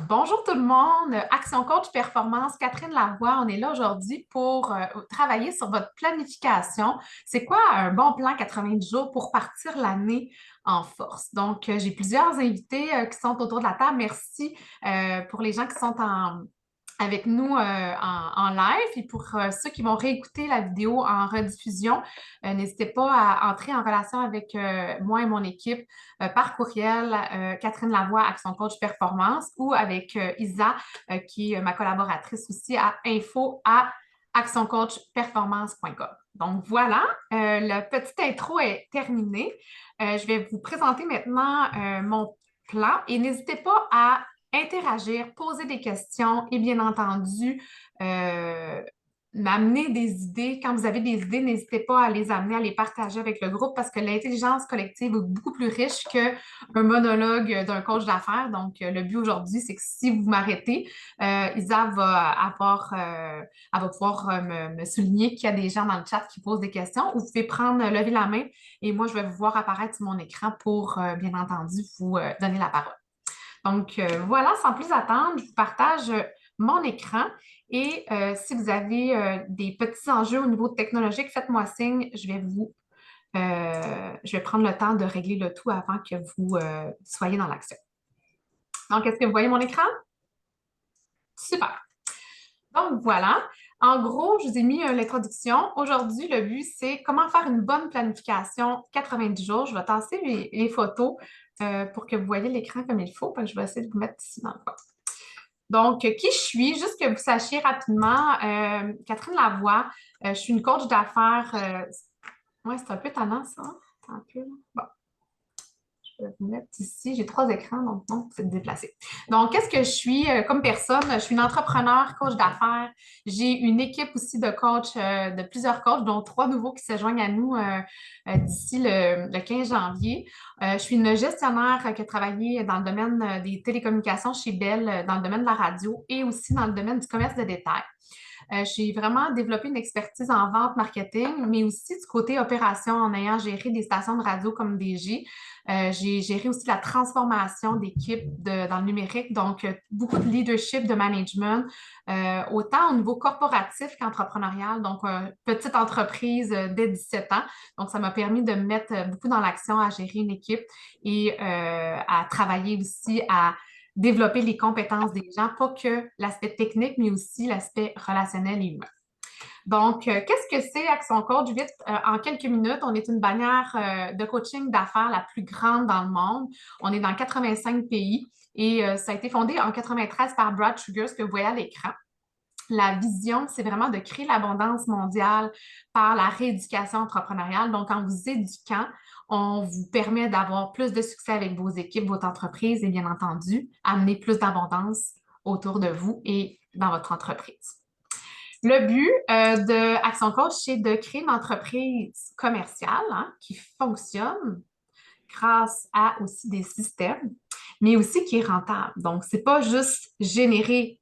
Bonjour tout le monde, Action Coach Performance, Catherine Lavoie, on est là aujourd'hui pour travailler sur votre planification. C'est quoi un bon plan 90 jours pour partir l'année en force? Donc, j'ai plusieurs invités qui sont autour de la table. Merci pour les gens qui sont avec nous en live et pour ceux qui vont réécouter la vidéo en rediffusion, n'hésitez pas à entrer en relation avec moi et mon équipe par courriel, Catherine Lavoie, Action Coach Performance, ou avec Isa, qui est ma collaboratrice aussi, à info à actioncoachperformance.com. Donc voilà, la petite intro est terminée. Je vais vous présenter maintenant mon plan et n'hésitez pas à interagir, poser des questions et bien entendu, m'amener des idées. Quand vous avez des idées, n'hésitez pas à les amener, à les partager avec le groupe parce que l'intelligence collective est beaucoup plus riche qu'un monologue d'un coach d'affaires. Donc, le but aujourd'hui, c'est que si vous m'arrêtez, Isa elle va pouvoir me souligner qu'il y a des gens dans le chat qui posent des questions ou vous pouvez lever la main et moi, je vais vous voir apparaître sur mon écran pour, bien entendu, vous donner la parole. Donc, voilà, sans plus attendre, je vous partage mon écran et si vous avez des petits enjeux au niveau technologique, faites-moi signe, je vais prendre le temps de régler le tout avant que vous soyez dans l'action. Donc, est-ce que vous voyez mon écran? Super. Donc, voilà. En gros, je vous ai mis l'introduction. Aujourd'hui, le but, c'est comment faire une bonne planification 90 jours. Je vais tasser les photos pour que vous voyez l'écran comme il faut. Puis je vais essayer de vous mettre ici dans le coin. Donc, qui je suis, juste que vous sachiez rapidement, Catherine Lavoie, je suis une coach d'affaires. Ouais, c'est un peu tannant, ça. Un peu. Bon, je vais vous mettre ici. J'ai 3 écrans, donc non, c'est déplacé. Donc, qu'est-ce que je suis comme personne? Je suis une entrepreneur, coach d'affaires. J'ai une équipe aussi de coachs, de plusieurs coachs, dont 3 nouveaux qui se joignent à nous d'ici le 15 janvier. Je suis une gestionnaire qui a travaillé dans le domaine des télécommunications chez Bell, dans le domaine de la radio et aussi dans le domaine du commerce de détail. J'ai vraiment développé une expertise en vente, marketing, mais aussi du côté opération en ayant géré des stations de radio comme DG. J'ai géré aussi la transformation d'équipes dans le numérique, donc beaucoup de leadership, de management, autant au niveau corporatif qu'entrepreneurial, donc petite entreprise dès 17 ans. Donc, ça m'a permis de me mettre beaucoup dans l'action à gérer une équipe et à travailler aussi à développer les compétences des gens, pas que l'aspect technique, mais aussi l'aspect relationnel et humain. Donc, qu'est-ce que c'est Action Coach? Vite, en quelques minutes, on est une bannière de coaching d'affaires la plus grande dans le monde. On est dans 85 pays et ça a été fondé en 93 par Brad Sugar, ce que vous voyez à l'écran. La vision, c'est vraiment de créer l'abondance mondiale par la rééducation entrepreneuriale. Donc, en vous éduquant, on vous permet d'avoir plus de succès avec vos équipes, votre entreprise et bien entendu, amener plus d'abondance autour de vous et dans votre entreprise. Le but de Action Coach, c'est de créer une entreprise commerciale qui fonctionne grâce à aussi des systèmes, mais aussi qui est rentable. Donc, c'est pas juste générer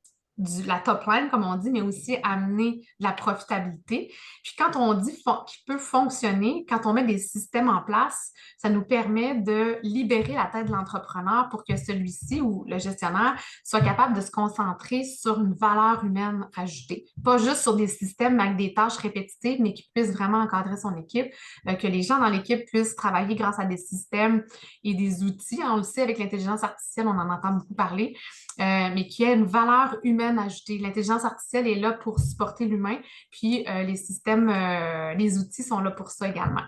la top line, comme on dit, mais aussi amener de la profitabilité. Puis quand on dit qu'il peut fonctionner, quand on met des systèmes en place, ça nous permet de libérer la tête de l'entrepreneur pour que celui-ci ou le gestionnaire soit capable de se concentrer sur une valeur humaine ajoutée. Pas juste sur des systèmes avec des tâches répétitives, mais qui puisse vraiment encadrer son équipe, que les gens dans l'équipe puissent travailler grâce à des systèmes et des outils. On le sait, avec l'intelligence artificielle, on en entend beaucoup parler, mais qui a une valeur humaine ajoutée. L'intelligence artificielle est là pour supporter l'humain, puis les systèmes, les outils sont là pour ça également.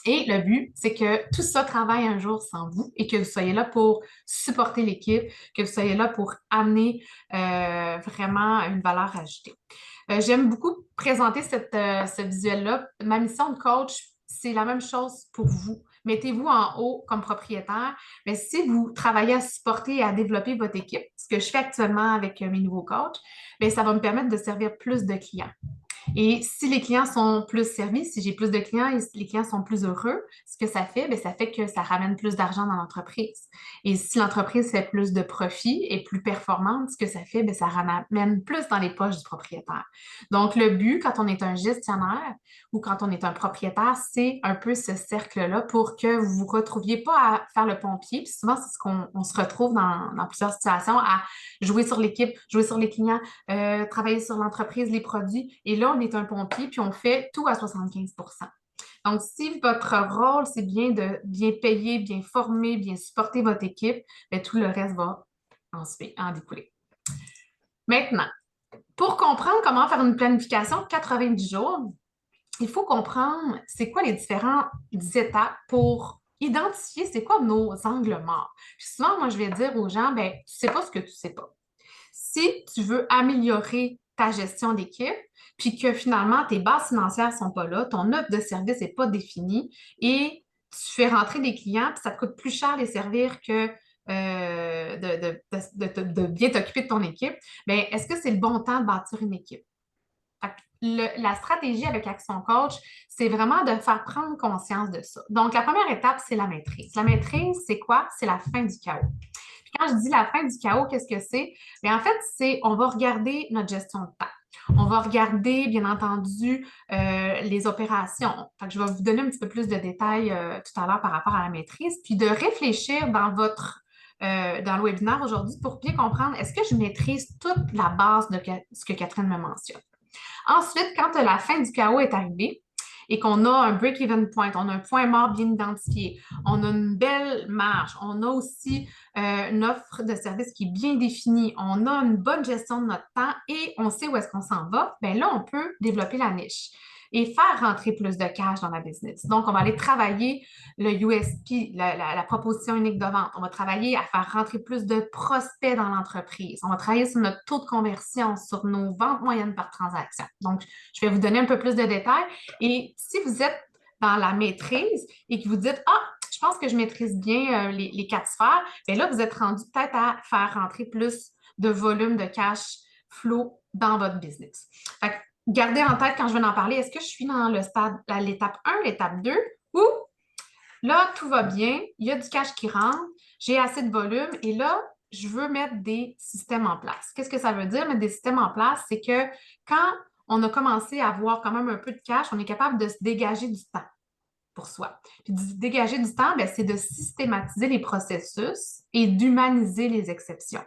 Et le but, c'est que tout ça travaille un jour sans vous et que vous soyez là pour supporter l'équipe, que vous soyez là pour amener vraiment une valeur ajoutée. J'aime beaucoup présenter ce visuel-là. Ma mission de coach, c'est la même chose pour vous. Mettez-vous en haut comme propriétaire. Mais si vous travaillez à supporter et à développer votre équipe, ce que je fais actuellement avec mes nouveaux coachs, bien, ça va me permettre de servir plus de clients. Et si les clients sont plus servis, si j'ai plus de clients et si les clients sont plus heureux, ce que ça fait, bien, ça fait que ça ramène plus d'argent dans l'entreprise. Et si l'entreprise fait plus de profit et plus performante, ce que ça fait, bien, ça ramène plus dans les poches du propriétaire. Donc, le but, quand on est un gestionnaire ou quand on est un propriétaire, c'est un peu ce cercle-là pour que vous ne vous retrouviez pas à faire le pompier. Puis souvent, c'est ce qu'on se retrouve dans plusieurs situations, à jouer sur l'équipe, jouer sur les clients, travailler sur l'entreprise, les produits. Et là, on est un pompier, puis on fait tout à 75. Donc, si votre rôle, c'est bien de bien payer, bien former, bien supporter votre équipe, bien, tout le reste va en découler. Maintenant, pour comprendre comment faire une planification de 90 jours, il faut comprendre c'est quoi les différentes étapes pour identifier c'est quoi nos angles morts. Puis souvent, moi, je vais dire aux gens, ben, tu sais pas ce que tu sais pas. Si tu veux améliorer ta gestion d'équipe, puis que finalement tes bases financières ne sont pas là, ton offre de service n'est pas définie et tu fais rentrer des clients, puis ça te coûte plus cher les servir que de bien t'occuper de ton équipe, bien, est-ce que c'est le bon temps de bâtir une équipe? La stratégie avec Action Coach, c'est vraiment de faire prendre conscience de ça. Donc, la première étape, c'est la maîtrise. La maîtrise, c'est quoi? C'est la fin du chaos. Puis quand je dis la fin du chaos, qu'est-ce que c'est? Bien, en fait, c'est on va regarder notre gestion de temps. On va regarder, bien entendu, les opérations. Fait que je vais vous donner un petit peu plus de détails tout à l'heure par rapport à la maîtrise, puis de réfléchir dans le webinaire aujourd'hui pour bien comprendre, est-ce que je maîtrise toute la base de ce que Catherine me mentionne? Ensuite, quand la fin du chaos est arrivée et qu'on a un break-even point, on a un point mort bien identifié, on a une belle marge, on a aussi une offre de service qui est bien définie, on a une bonne gestion de notre temps et on sait où est-ce qu'on s'en va, bien là, on peut développer la niche et faire rentrer plus de cash dans la business. Donc, on va aller travailler le USP, la proposition unique de vente. On va travailler à faire rentrer plus de prospects dans l'entreprise. On va travailler sur notre taux de conversion, sur nos ventes moyennes par transaction. Donc, je vais vous donner un peu plus de détails. Et si vous êtes dans la maîtrise et que vous dites, ah, je pense que je maîtrise bien les quatre sphères, bien là, vous êtes rendu peut-être à faire rentrer plus de volume de cash flow dans votre business. Fait que, gardez en tête quand je vais en parler, est-ce que je suis dans le stade, l'étape 1, l'étape 2 ou là, tout va bien, il y a du cash qui rentre, j'ai assez de volume et là, je veux mettre des systèmes en place. Qu'est-ce que ça veut dire, mettre des systèmes en place? C'est que quand on a commencé à avoir quand même un peu de cash, on est capable de se dégager du temps pour soi. Puis de dégager du temps, ben, c'est de systématiser les processus et d'humaniser les exceptions.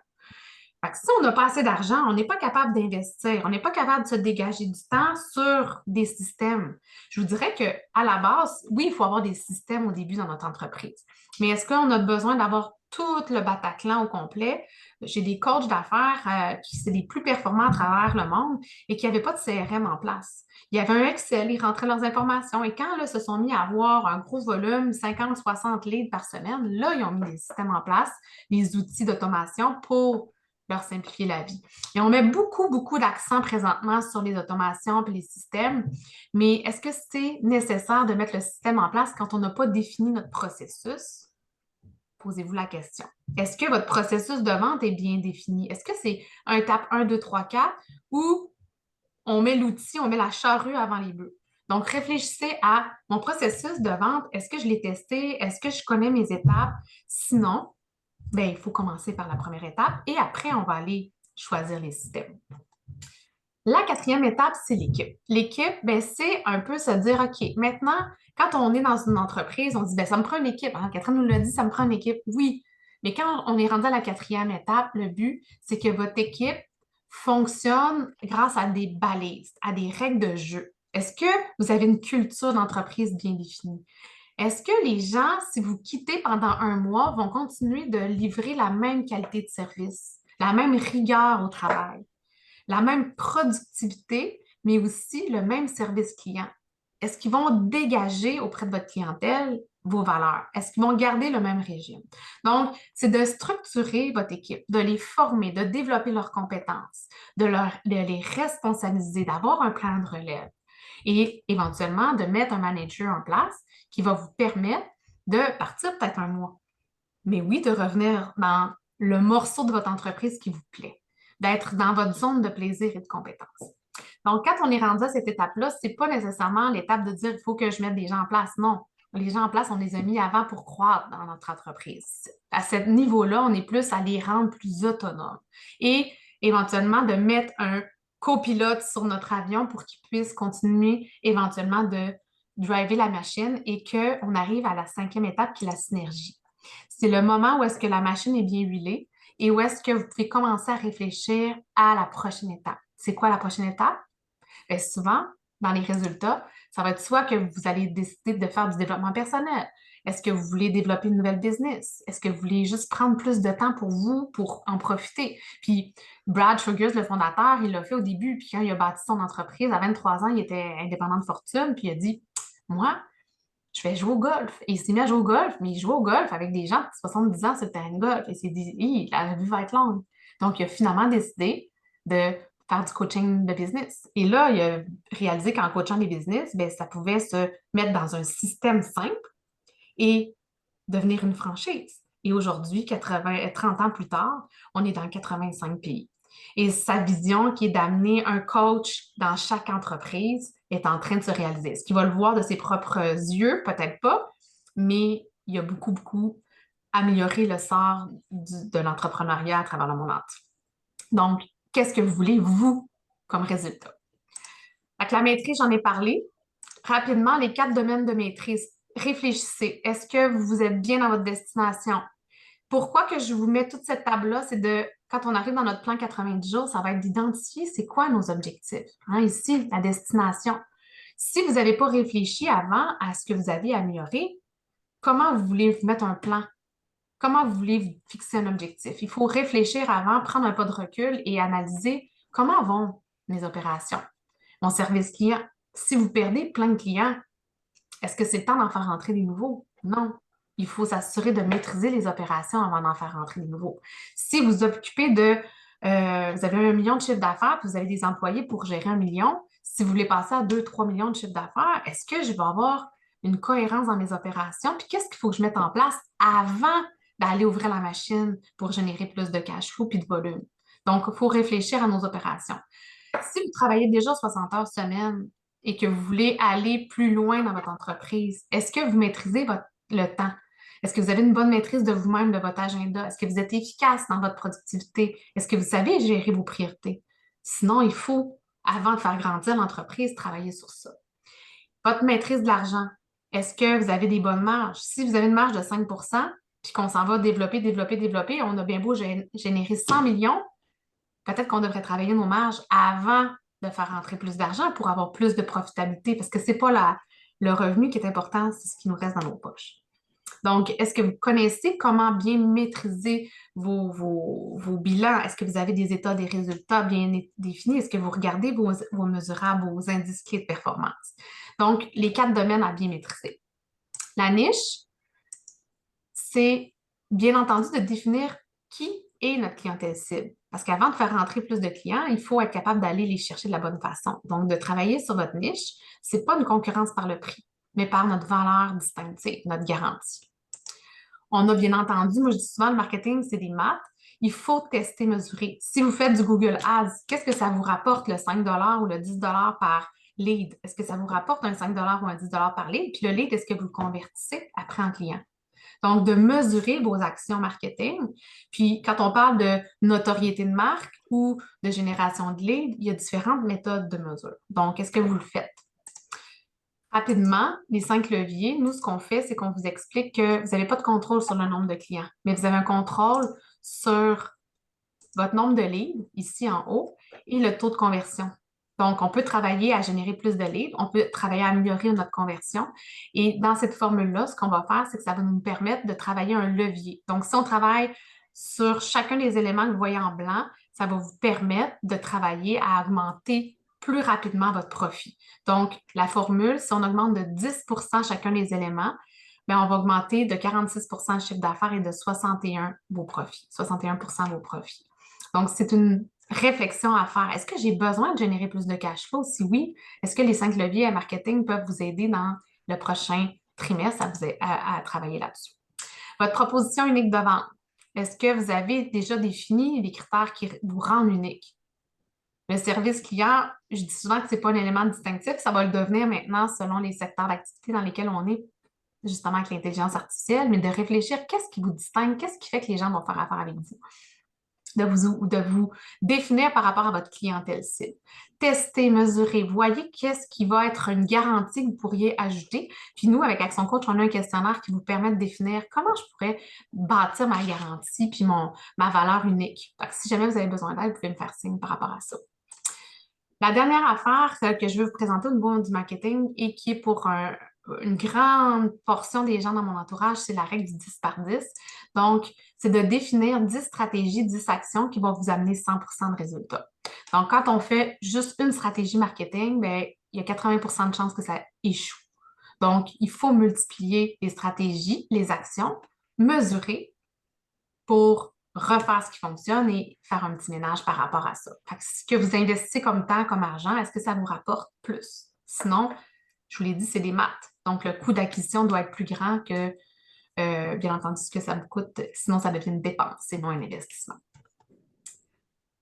Fait que si on n'a pas assez d'argent, on n'est pas capable d'investir, on n'est pas capable de se dégager du temps sur des systèmes. Je vous dirais qu'à la base, oui, il faut avoir des systèmes au début dans notre entreprise. Mais est-ce qu'on a besoin d'avoir tout le Bataclan au complet? J'ai des coachs d'affaires qui sont les plus performants à travers le monde et qui n'avaient pas de CRM en place. Il y avait un Excel, ils rentraient leurs informations et quand là, se sont mis à avoir un gros volume, 50, 60 leads par semaine, là, ils ont mis des systèmes en place, des outils d'automation pour leur simplifier la vie. Et on met beaucoup, beaucoup d'accent présentement sur les automations et les systèmes, mais est-ce que c'est nécessaire de mettre le système en place quand on n'a pas défini notre processus? Posez-vous la question. Est-ce que votre processus de vente est bien défini? Est-ce que c'est un étape 1, 2, 3, 4 ou on met l'outil, on met la charrue avant les bœufs? Donc, réfléchissez à mon processus de vente. Est-ce que je l'ai testé? Est-ce que je connais mes étapes? Sinon, bien, il faut commencer par la première étape et après, on va aller choisir les systèmes. La quatrième étape, c'est l'équipe. L'équipe, ben, c'est un peu se dire, OK, maintenant, quand on est dans une entreprise, on dit, ben, ça me prend une équipe. Hein? Catherine nous l'a dit, ça me prend une équipe. Oui, mais quand on est rendu à la quatrième étape, le but, c'est que votre équipe fonctionne grâce à des balises, à des règles de jeu. Est-ce que vous avez une culture d'entreprise bien définie? Est-ce que les gens, si vous quittez pendant un mois, vont continuer de livrer la même qualité de service, la même rigueur au travail, la même productivité, mais aussi le même service client? Est-ce qu'ils vont dégager auprès de votre clientèle vos valeurs? Est-ce qu'ils vont garder le même régime? Donc, c'est de structurer votre équipe, de les former, de développer leurs compétences, de les responsabiliser, d'avoir un plan de relève et éventuellement de mettre un manager en place qui va vous permettre de partir peut-être un mois. Mais oui, de revenir dans le morceau de votre entreprise qui vous plaît, d'être dans votre zone de plaisir et de compétence. Donc, quand on est rendu à cette étape-là, c'est pas nécessairement l'étape de dire il faut que je mette des gens en place. Non. Les gens en place, on les a mis avant pour croître dans notre entreprise. À ce niveau-là, on est plus à les rendre plus autonomes et éventuellement de mettre un copilote sur notre avion pour qu'il puisse continuer éventuellement de driver la machine et qu'on arrive à la 5e étape qui est la synergie. C'est le moment où est-ce que la machine est bien huilée et où est-ce que vous pouvez commencer à réfléchir à la prochaine étape. C'est quoi la prochaine étape? Bien, souvent, dans les résultats, ça va être soit que vous allez décider de faire du développement personnel. Est-ce que vous voulez développer une nouvelle business? Est-ce que vous voulez juste prendre plus de temps pour vous, pour en profiter? Puis Brad Sugars, le fondateur, il l'a fait au début, puis quand il a bâti son entreprise, à 23 ans, il était indépendant de fortune, puis il a dit, moi, je vais jouer au golf. Et il s'est mis à jouer au golf, mais il jouait au golf avec des gens de 70 ans sur le terrain de golf. Et il s'est dit, la vie va être longue. Donc, il a finalement décidé de faire du coaching de business. Et là, il a réalisé qu'en coachant des business, bien, ça pouvait se mettre dans un système simple et devenir une franchise. Et aujourd'hui, 30 ans plus tard, on est dans 85 pays. Et sa vision, qui est d'amener un coach dans chaque entreprise, est en train de se réaliser. Est-ce qu'il va le voir de ses propres yeux? Peut-être pas, mais il a beaucoup, beaucoup amélioré le sort de l'entrepreneuriat à travers le monde entier. Donc, qu'est-ce que vous voulez, vous, comme résultat? Avec la maîtrise, j'en ai parlé. Rapidement, les 4 domaines de maîtrise. Réfléchissez. Est-ce que vous êtes bien dans votre destination? Pourquoi que je vous mets toute cette table-là, c'est de, quand on arrive dans notre plan 90 jours, ça va être d'identifier c'est quoi nos objectifs. Hein, ici, la destination. Si vous n'avez pas réfléchi avant à ce que vous avez amélioré, comment vous voulez vous mettre un plan? Comment vous voulez vous fixer un objectif? Il faut réfléchir avant, prendre un pas de recul et analyser comment vont mes opérations. Mon service client, si vous perdez plein de clients, est-ce que c'est le temps d'en faire rentrer des nouveaux? Non. Il faut s'assurer de maîtriser les opérations avant d'en faire rentrer des nouveaux. Si vous vous occupez de, vous avez 1 million de chiffre d'affaires, puis vous avez des employés pour gérer 1 million, si vous voulez passer à 2, 3 millions de chiffre d'affaires, est-ce que je vais avoir une cohérence dans mes opérations? Puis qu'est-ce qu'il faut que je mette en place avant d'aller ouvrir la machine pour générer plus de cash flow puis de volume? Donc, il faut réfléchir à nos opérations. Si vous travaillez déjà 60 heures semaine et que vous voulez aller plus loin dans votre entreprise, est-ce que vous maîtrisez le temps? Est-ce que vous avez une bonne maîtrise de vous-même, de votre agenda? Est-ce que vous êtes efficace dans votre productivité? Est-ce que vous savez gérer vos priorités? Sinon, il faut, avant de faire grandir l'entreprise, travailler sur ça. Votre maîtrise de l'argent. Est-ce que vous avez des bonnes marges? Si vous avez une marge de 5 puis qu'on s'en va développer, développer, développer, on a bien beau générer 100 millions, peut-être qu'on devrait travailler nos marges avant de faire rentrer plus d'argent pour avoir plus de profitabilité parce que ce n'est pas le revenu qui est important, c'est ce qui nous reste dans nos poches. Donc, est-ce que vous connaissez comment bien maîtriser vos bilans? Est-ce que vous avez des états, des résultats bien définis? Est-ce que vous regardez vos mesurables, vos indices clés de performance? Donc, les 4 domaines à bien maîtriser. La niche, c'est bien entendu de définir qui est notre clientèle cible. Parce qu'avant de faire rentrer plus de clients, il faut être capable d'aller les chercher de la bonne façon. Donc, de travailler sur votre niche, ce n'est pas une concurrence par le prix, mais par notre valeur distinctive, notre garantie. On a bien entendu, moi je dis souvent, le marketing, c'est des maths. Il faut tester, mesurer. Si vous faites du Google Ads, qu'est-ce que ça vous rapporte, le 5 ou le 10 par lead? Est-ce que ça vous rapporte un 5 ou un 10 par lead? Puis le lead, est-ce que vous le convertissez après en client? Donc, de mesurer vos actions marketing. Puis, quand on parle de notoriété de marque ou de génération de leads, il y a différentes méthodes de mesure. Donc, est-ce que vous le faites? Rapidement, les 5 leviers, nous, ce qu'on fait, c'est qu'on vous explique que vous n'avez pas de contrôle sur le nombre de clients, mais vous avez un contrôle sur votre nombre de leads, ici en haut, et le taux de conversion. Donc, on peut travailler à générer plus de leads, on peut travailler à améliorer notre conversion. Et dans cette formule-là, ce qu'on va faire, c'est que ça va nous permettre de travailler un levier. Donc, si on travaille sur chacun des éléments que vous voyez en blanc, ça va vous permettre de travailler à augmenter plus rapidement votre profit. Donc, la formule, si on augmente de 10 chacun des éléments, bien, on va augmenter de 46 le chiffre d'affaires et de 61 vos profits, 61 vos profits. Donc, c'est une réflexion à faire. Est-ce que j'ai besoin de générer plus de cash flow? Si oui, est-ce que les 5 leviers à marketing peuvent vous aider dans le prochain trimestre à travailler là-dessus? Votre proposition unique de vente. Est-ce que vous avez déjà défini les critères qui vous rendent unique? Le service client, je dis souvent que ce n'est pas un élément distinctif, ça va le devenir maintenant selon les secteurs d'activité dans lesquels on est, justement avec l'intelligence artificielle, mais de réfléchir qu'est-ce qui vous distingue, qu'est-ce qui fait que les gens vont faire affaire avec vous, de vous définir par rapport à votre clientèle cible. Testez, mesurez, voyez qu'est-ce qui va être une garantie que vous pourriez ajouter. Puis nous, avec Action Coach, on a un questionnaire qui vous permet de définir comment je pourrais bâtir ma garantie puis ma valeur unique. Donc, si jamais vous avez besoin d'aide, vous pouvez me faire signe par rapport à ça. La dernière affaire que je veux vous présenter au niveau du marketing et qui est pour une grande portion des gens dans mon entourage, c'est la règle du 10 par 10. Donc, c'est de définir 10 stratégies, 10 actions qui vont vous amener 100% de résultats. Donc, quand on fait juste une stratégie marketing, bien, il y a 80% de chances que ça échoue. Donc, il faut multiplier les stratégies, les actions, mesurer pour refaire ce qui fonctionne et faire un petit ménage par rapport à ça. Fait que ce que vous investissez comme temps, comme argent, est-ce que ça vous rapporte plus? Sinon, je vous l'ai dit, c'est des maths. Donc, le coût d'acquisition doit être plus grand que, bien entendu, ce que ça vous coûte. Sinon, ça devient une dépense, c'est non un investissement.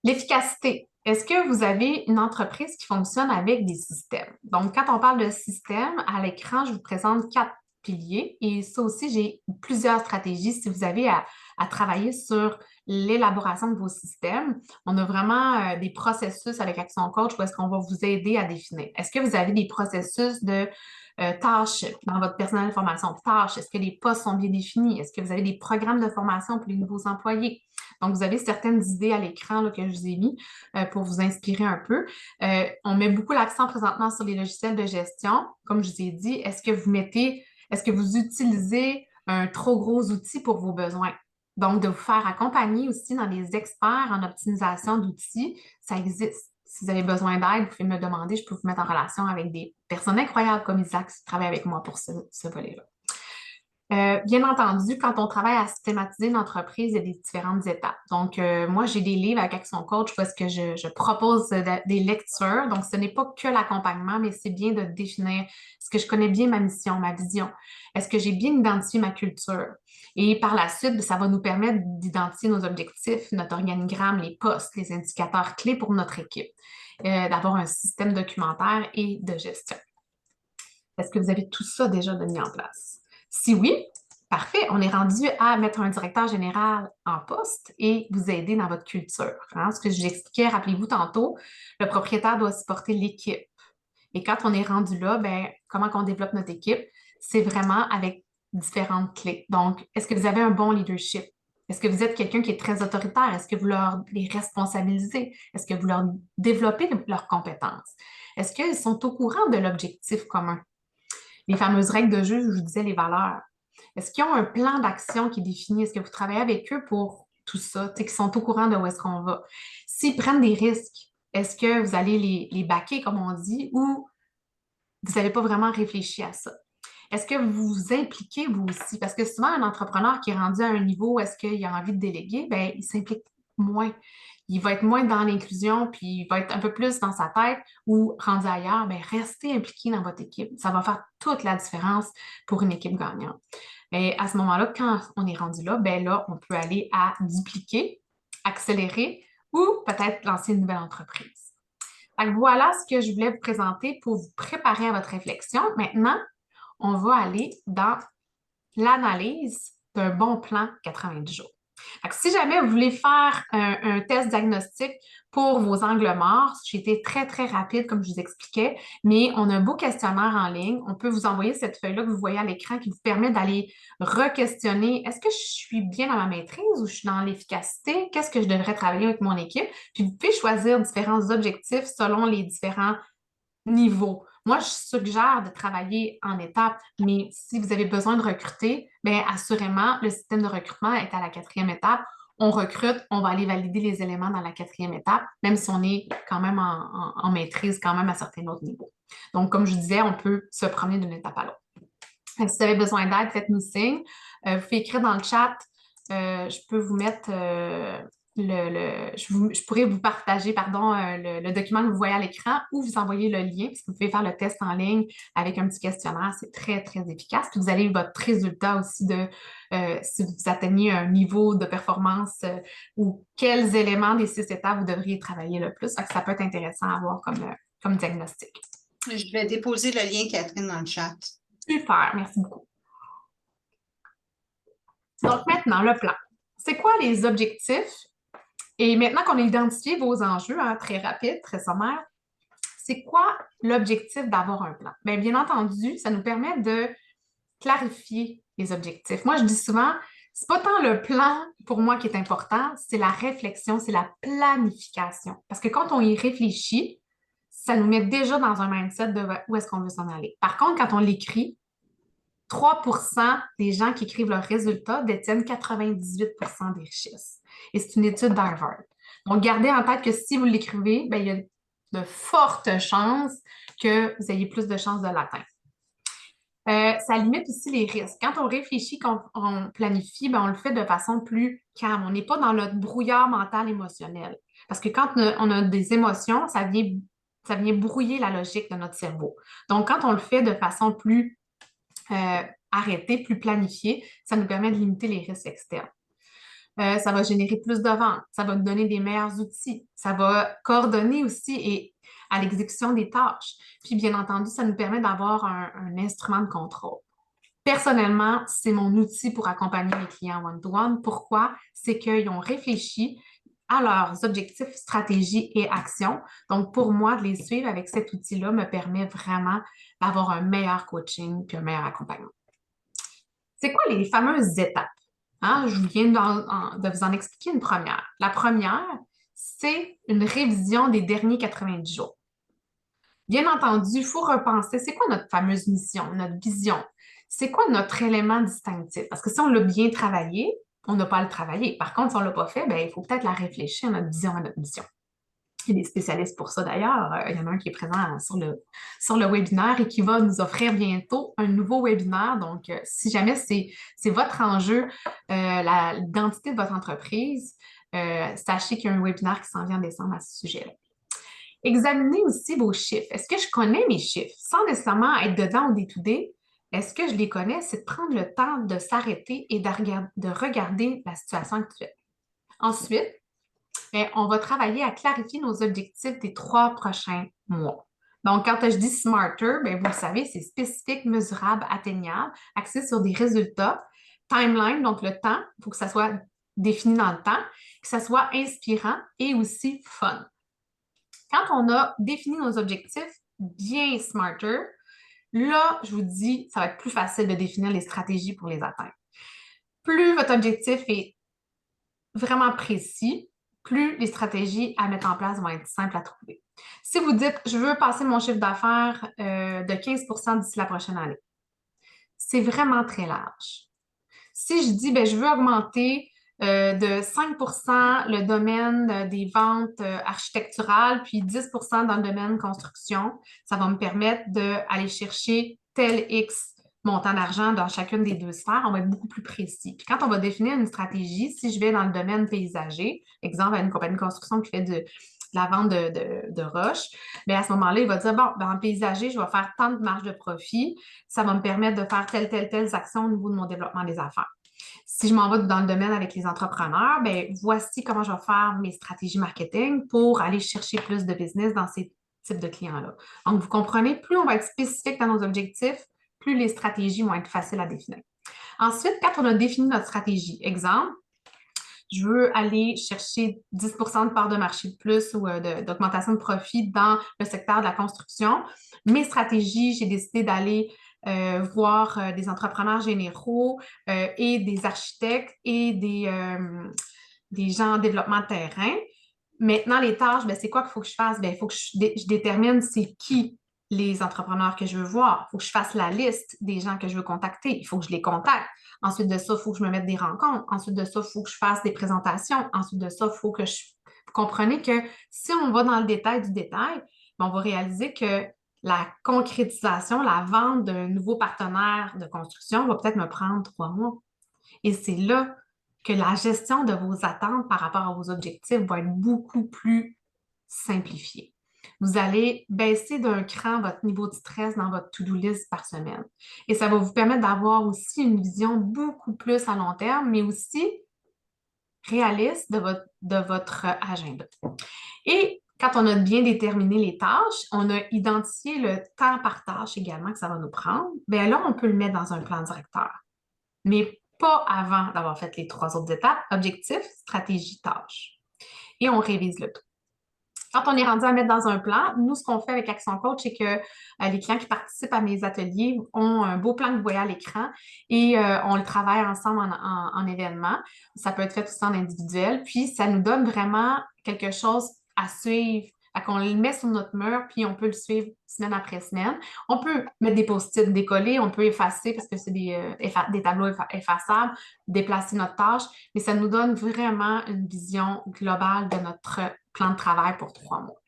L'efficacité. Est-ce que vous avez une entreprise qui fonctionne avec des systèmes? Donc, quand on parle de système, à l'écran, je vous présente 4 piliers et ça aussi, j'ai plusieurs stratégies si vous avez à travailler sur l'élaboration de vos systèmes. On a vraiment des processus avec Action Coach où est-ce qu'on va vous aider à définir. Est-ce que vous avez des processus de tâches dans votre personnel de formation? Tâches, est-ce que les postes sont bien définis? Est-ce que vous avez des programmes de formation pour les nouveaux employés? Donc, vous avez certaines idées à l'écran là, que je vous ai mis pour vous inspirer un peu. On met beaucoup l'accent présentement sur les logiciels de gestion. Comme je vous ai dit, est-ce que vous utilisez un trop gros outil pour vos besoins? Donc, de vous faire accompagner aussi dans les experts en optimisation d'outils, ça existe. Si vous avez besoin d'aide, vous pouvez me demander, je peux vous mettre en relation avec des personnes incroyables comme Isaac qui travaillent avec moi pour ce volet-là. Bien entendu, quand on travaille à systématiser une entreprise, il y a des différentes étapes. Donc, moi, j'ai des livres avec Action Coach parce que je propose des lectures. Donc, ce n'est pas que l'accompagnement, mais c'est bien de définir est-ce que je connais bien ma mission, ma vision. Est-ce que j'ai bien identifié ma culture? Et par la suite, ça va nous permettre d'identifier nos objectifs, notre organigramme, les postes, les indicateurs clés pour notre équipe, d'avoir un système documentaire et de gestion. Est-ce que vous avez tout ça déjà mis en place? Si oui, parfait, on est rendu à mettre un directeur général en poste et vous aider dans votre culture. Hein? Ce que je vous expliquais, rappelez-vous tantôt, le propriétaire doit supporter l'équipe. Et quand on est rendu là, ben, comment on développe notre équipe? C'est vraiment avec différentes clés. Donc, est-ce que vous avez un bon leadership? Est-ce que vous êtes quelqu'un qui est très autoritaire? Est-ce que vous les responsabilisez? Est-ce que vous leur développez leurs compétences? Est-ce qu'ils sont au courant de l'objectif commun? Les fameuses règles de jeu, je vous disais, les valeurs. Est-ce qu'ils ont un plan d'action qui est défini? Est-ce que vous travaillez avec eux pour tout ça? Qu'ils sont au courant de où est-ce qu'on va? S'ils prennent des risques, est-ce que vous allez les baquer, comme on dit, ou vous n'avez pas vraiment réfléchi à ça? Est-ce que vous vous impliquez vous aussi? Parce que souvent, un entrepreneur qui est rendu à un niveau où est-ce qu'il a envie de déléguer, bien, il s'implique moins. Il va être moins dans l'inclusion, puis il va être un peu plus dans sa tête ou rendu ailleurs, bien, restez impliqué dans votre équipe. Ça va faire toute la différence pour une équipe gagnante. Et à ce moment-là, quand on est rendu là, bien là, on peut aller à dupliquer, accélérer ou peut-être lancer une nouvelle entreprise. Donc, voilà ce que je voulais vous présenter pour vous préparer à votre réflexion. Maintenant, on va aller dans l'analyse d'un bon plan 90 jours. Donc, si jamais vous voulez faire un test diagnostic pour vos angles morts, j'ai été très, très rapide, comme je vous expliquais, mais on a un beau questionnaire en ligne. On peut vous envoyer cette feuille-là que vous voyez à l'écran qui vous permet d'aller re-questionner est-ce que je suis bien dans ma maîtrise ou je suis dans l'efficacité? Qu'est-ce que je devrais travailler avec mon équipe? Puis, vous pouvez choisir différents objectifs selon les différents niveaux. Moi, je suggère de travailler en étapes, mais si vous avez besoin de recruter, bien, assurément, le système de recrutement est à la 4e étape. On recrute, on va aller valider les éléments dans la 4e étape, même si on est quand même en maîtrise, quand même à certains autres niveaux. Donc, comme je disais, on peut se promener d'une étape à l'autre. Si vous avez besoin d'aide, faites-nous signe. Vous pouvez écrire dans le chat. Je peux vous mettre je pourrais vous partager, pardon, le document que vous voyez à l'écran ou vous envoyer le lien, parce que vous pouvez faire le test en ligne avec un petit questionnaire. C'est très, très efficace. Puis vous avez votre résultat aussi de si vous atteignez un niveau de performance ou quels éléments des 6 étapes vous devriez travailler le plus. Fait que ça peut être intéressant à avoir comme diagnostic. Je vais déposer le lien, Catherine, dans le chat. Super, merci beaucoup. Donc maintenant, le plan. C'est quoi les objectifs? Et maintenant qu'on a identifié vos enjeux, hein, très rapide, très sommaire, c'est quoi l'objectif d'avoir un plan? Bien entendu, ça nous permet de clarifier les objectifs. Moi, je dis souvent, c'est pas tant le plan pour moi qui est important, c'est la réflexion, c'est la planification. Parce que quand on y réfléchit, ça nous met déjà dans un mindset de où est-ce qu'on veut s'en aller. Par contre, quand on l'écrit, 3% des gens qui écrivent leurs résultats détiennent 98% des richesses. Et c'est une étude d'Harvard. Donc, gardez en tête que si vous l'écrivez, il y a de fortes chances que vous ayez plus de chances de l'atteindre. Ça limite aussi les risques. Quand on réfléchit, quand on planifie, on le fait de façon plus calme. On n'est pas dans notre brouillard mental émotionnel. Parce que quand on a des émotions, ça vient brouiller la logique de notre cerveau. Donc, quand on le fait de façon plus arrêtée, plus planifiée, ça nous permet de limiter les risques externes. Ça va générer plus de ventes, ça va nous donner des meilleurs outils, ça va coordonner aussi à l'exécution des tâches. Puis, bien entendu, ça nous permet d'avoir un instrument de contrôle. Personnellement, c'est mon outil pour accompagner mes clients one-to-one. Pourquoi? C'est qu'ils ont réfléchi à leurs objectifs, stratégies et actions. Donc, pour moi, de les suivre avec cet outil-là me permet vraiment d'avoir un meilleur coaching puis un meilleur accompagnement. C'est quoi les fameuses étapes? Hein, je viens de vous en expliquer une première. La première, c'est une révision des derniers 90 jours. Bien entendu, il faut repenser, c'est quoi notre fameuse mission, notre vision? C'est quoi notre élément distinctif? Parce que si on l'a bien travaillé, on n'a pas à le travailler. Par contre, si on ne l'a pas fait, il faut peut-être la réfléchir, notre vision, à notre mission. Il y a des spécialistes pour ça d'ailleurs. Il y en a un qui est présent sur le webinaire et qui va nous offrir bientôt un nouveau webinaire. Donc, si jamais c'est votre enjeu, l'identité de votre entreprise, sachez qu'il y a un webinaire qui s'en vient en décembre à ce sujet-là. Examinez aussi vos chiffres. Est-ce que je connais mes chiffres? Sans nécessairement être dedans au day-to-day, est-ce que je les connais? C'est de prendre le temps de s'arrêter et de regarder la situation actuelle. Ensuite, on va travailler à clarifier nos objectifs des 3 prochains mois. Donc, quand je dis smarter, vous le savez, c'est spécifique, mesurable, atteignable, axé sur des résultats, timeline, donc le temps, il faut que ça soit défini dans le temps, que ça soit inspirant et aussi fun. Quand on a défini nos objectifs bien smarter, là, je vous dis, ça va être plus facile de définir les stratégies pour les atteindre. Plus votre objectif est vraiment précis, plus les stratégies à mettre en place vont être simples à trouver. Si vous dites, je veux passer mon chiffre d'affaires de 15% d'ici la prochaine année, c'est vraiment très large. Si je dis, je veux augmenter de 5% le domaine des ventes architecturales, puis 10% dans le domaine construction, ça va me permettre d'aller chercher tel X montant d'argent dans chacune des 2 sphères, on va être beaucoup plus précis. Puis quand on va définir une stratégie, si je vais dans le domaine paysager, exemple, à une compagnie de construction qui fait de la vente de roches, à ce moment-là, il va dire, bon, en paysager, je vais faire tant de marge de profit, ça va me permettre de faire telles actions au niveau de mon développement des affaires. Si je m'en vais dans le domaine avec les entrepreneurs, voici comment je vais faire mes stratégies marketing pour aller chercher plus de business dans ces types de clients-là. Donc, vous comprenez, plus on va être spécifique dans nos objectifs, plus les stratégies vont être faciles à définir. Ensuite, quand on a défini notre stratégie, exemple, je veux aller chercher 10% de part de marché de plus ou d'augmentation de profit dans le secteur de la construction. Mes stratégies, j'ai décidé d'aller voir des entrepreneurs généraux et des architectes et des gens en développement de terrain. Maintenant, les tâches, c'est quoi qu'il faut que je fasse? Il faut que je détermine c'est qui les entrepreneurs que je veux voir. Il faut que je fasse la liste des gens que je veux contacter. Il faut que je les contacte. Ensuite de ça, il faut que je me mette des rencontres. Ensuite de ça, il faut que je fasse des présentations. Ensuite de ça, il faut que je... Vous comprenez que si on va dans le détail du détail, on va réaliser que la concrétisation, la vente d'un nouveau partenaire de construction va peut-être me prendre 3 mois. Et c'est là que la gestion de vos attentes par rapport à vos objectifs va être beaucoup plus simplifiée. Vous allez baisser d'un cran votre niveau de stress dans votre to-do list par semaine. Et ça va vous permettre d'avoir aussi une vision beaucoup plus à long terme, mais aussi réaliste de votre agenda. Et quand on a bien déterminé les tâches, on a identifié le temps par tâche également que ça va nous prendre, bien là, on peut le mettre dans un plan directeur. Mais pas avant d'avoir fait les 3 autres étapes, objectif, stratégie, tâche. Et on révise le tout. Quand on est rendu à mettre dans un plan, nous, ce qu'on fait avec Action Coach, c'est que les clients qui participent à mes ateliers ont un beau plan que vous voyez à l'écran et on le travaille ensemble en événement. Ça peut être fait aussi en individuel. Puis, ça nous donne vraiment quelque chose à suivre. On le met sur notre mur, puis on peut le suivre semaine après semaine. On peut mettre des post-it décollés, on peut effacer parce que c'est des tableaux effaçables, déplacer notre tâche, mais ça nous donne vraiment une vision globale de notre plan de travail pour 3 mois.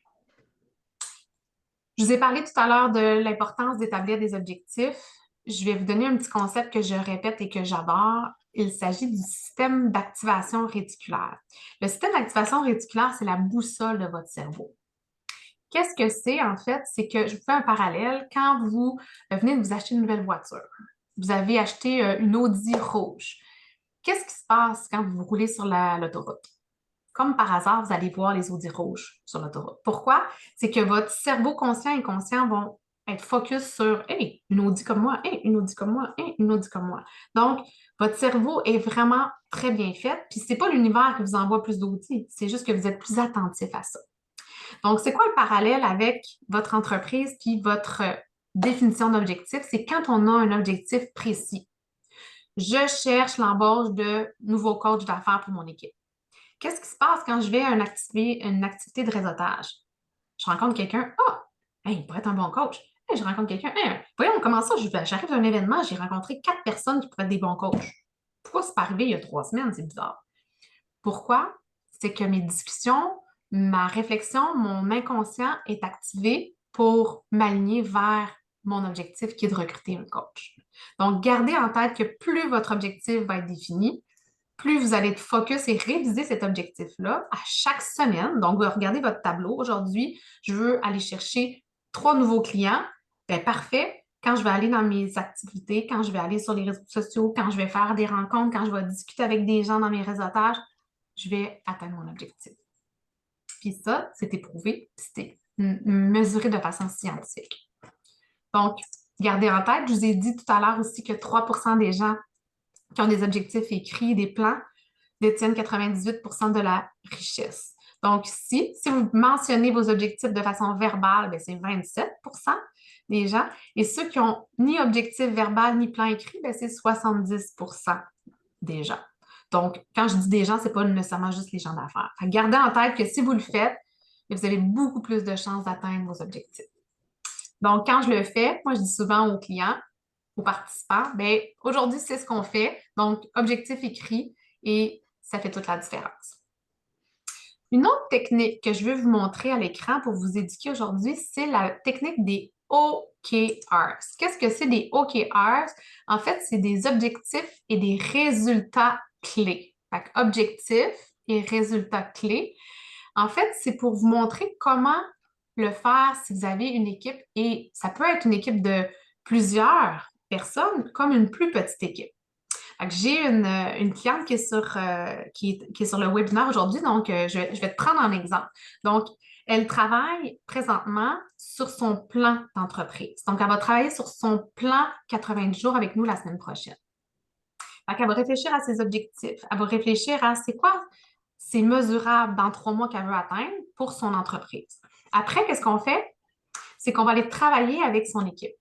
Je vous ai parlé tout à l'heure de l'importance d'établir des objectifs. Je vais vous donner un petit concept que je répète et que j'adore. Il s'agit du système d'activation réticulaire. Le système d'activation réticulaire, c'est la boussole de votre cerveau. Qu'est-ce que c'est, en fait? C'est que je vous fais un parallèle. Quand vous venez de vous acheter une nouvelle voiture, vous avez acheté une Audi rouge. Qu'est-ce qui se passe quand vous roulez sur l'autoroute? Comme par hasard, vous allez voir les Audi rouges sur l'autoroute. Pourquoi? C'est que votre cerveau conscient et inconscient vont être focus sur « Hey, une Audi comme moi, hey, une Audi comme moi, hey, une Audi comme moi ». Donc, votre cerveau est vraiment très bien fait. Puis, ce n'est pas l'univers qui vous envoie plus d'Audi. C'est juste que vous êtes plus attentif à ça. Donc, c'est quoi le parallèle avec votre entreprise puis votre définition d'objectif? C'est quand on a un objectif précis. Je cherche l'embauche de nouveaux coachs d'affaires pour mon équipe. Qu'est-ce qui se passe quand je vais à une activité de réseautage? Je rencontre quelqu'un, il pourrait être un bon coach. Hey, je rencontre quelqu'un, voyons, comment ça? J'arrive à un événement, j'ai rencontré 4 personnes qui pourraient être des bons coachs. Pourquoi c'est pas arrivé il y a 3 semaines? C'est bizarre. Pourquoi? C'est que mes discussions, ma réflexion, mon inconscient est activé pour m'aligner vers mon objectif qui est de recruter un coach. Donc, gardez en tête que plus votre objectif va être défini, plus vous allez être focus et réviser cet objectif-là à chaque semaine. Donc, vous regardez votre tableau. Aujourd'hui, je veux aller chercher 3 nouveaux clients. Bien, parfait. Quand je vais aller dans mes activités, quand je vais aller sur les réseaux sociaux, quand je vais faire des rencontres, quand je vais discuter avec des gens dans mes réseautages, je vais atteindre mon objectif. Puis ça, c'est éprouvé, c'était mesuré de façon scientifique. Donc, gardez en tête, je vous ai dit tout à l'heure aussi que 3 des gens qui ont des objectifs écrits, des plans, détiennent 98 de la richesse. Donc, si vous mentionnez vos objectifs de façon verbale, c'est 27 des gens. Et ceux qui n'ont ni objectif verbal ni plan écrit, c'est 70 des gens. Donc, quand je dis des gens, ce n'est pas nécessairement juste les gens d'affaires. Gardez en tête que si vous le faites, vous avez beaucoup plus de chances d'atteindre vos objectifs. Donc, quand je le fais, moi, je dis souvent aux clients, aux participants, bien, aujourd'hui, c'est ce qu'on fait. Donc, objectif écrit et ça fait toute la différence. Une autre technique que je veux vous montrer à l'écran pour vous éduquer aujourd'hui, c'est la technique des OKRs. Qu'est-ce que c'est des OKRs? En fait, c'est des objectifs et des résultats clés. Fait que objectifs et résultats clés. En fait, c'est pour vous montrer comment le faire si vous avez une équipe et ça peut être une équipe de plusieurs personnes comme une plus petite équipe. J'ai une cliente qui est sur le webinaire aujourd'hui, donc je vais te prendre en exemple. Donc, elle travaille présentement sur son plan d'entreprise. Donc, elle va travailler sur son plan 90 jours avec nous la semaine prochaine. Donc, elle va réfléchir à ses objectifs. Elle va réfléchir à c'est quoi c'est mesurable dans 3 mois qu'elle veut atteindre pour son entreprise. Après, qu'est-ce qu'on fait? C'est qu'on va aller travailler avec son équipe.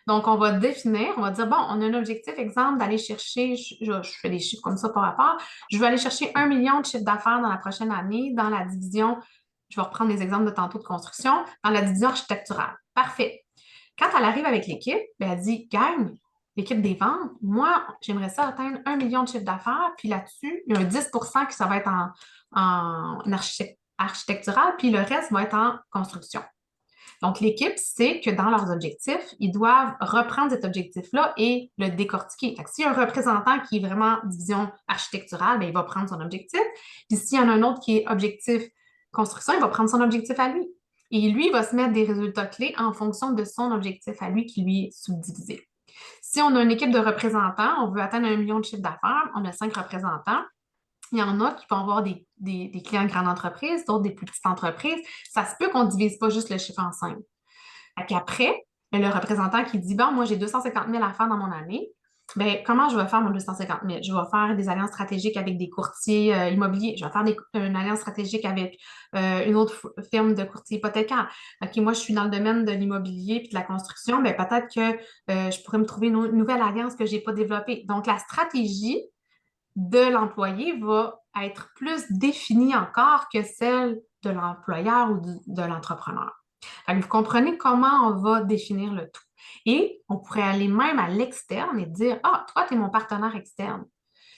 Donc, on va définir, on va dire, bon, on a un objectif, exemple, d'aller chercher, je fais des chiffres comme ça par rapport, je veux aller chercher 1 million de chiffre d'affaires dans la prochaine année dans la division, je vais reprendre les exemples de tantôt de construction, dans la division architecturale. Parfait. Quand elle arrive avec l'équipe, elle dit, gagne, l'équipe des ventes, moi, j'aimerais ça atteindre 1 million de chiffre d'affaires, puis là-dessus, il y a un 10 qui ça va être en architectural, puis le reste va être en construction. Donc, l'équipe sait que dans leurs objectifs, ils doivent reprendre cet objectif-là et le décortiquer. Fait que s'il y a un représentant qui est vraiment division architecturale, bien, il va prendre son objectif. Puis s'il y en a un autre qui est objectif construction, il va prendre son objectif à lui. Et lui, il va se mettre des résultats clés en fonction de son objectif à lui qui lui est subdivisé. Si on a une équipe de représentants, on veut atteindre 1 million de chiffre d'affaires, on a 5 représentants. Il y en a qui vont avoir des clients de grande entreprise, d'autres des plus petites entreprises. Ça se peut qu'on ne divise pas juste le chiffre en 5. Après, le représentant qui dit, bon, moi, j'ai 250 000 à faire dans mon année. Bien, comment je vais faire mon 250 000? Je vais faire des alliances stratégiques avec des courtiers immobiliers. Je vais faire une alliance stratégique avec une autre firme de courtier hypothécaire. OK, moi, je suis dans le domaine de l'immobilier puis de la construction. Bien, peut-être que je pourrais me trouver une nouvelle alliance que je n'ai pas développée. Donc, la stratégie de l'employé va être plus définie encore que celle de l'employeur ou de l'entrepreneur. Vous comprenez comment on va définir le tout. Et on pourrait aller même à l'externe et dire, ah, toi, tu es mon partenaire externe.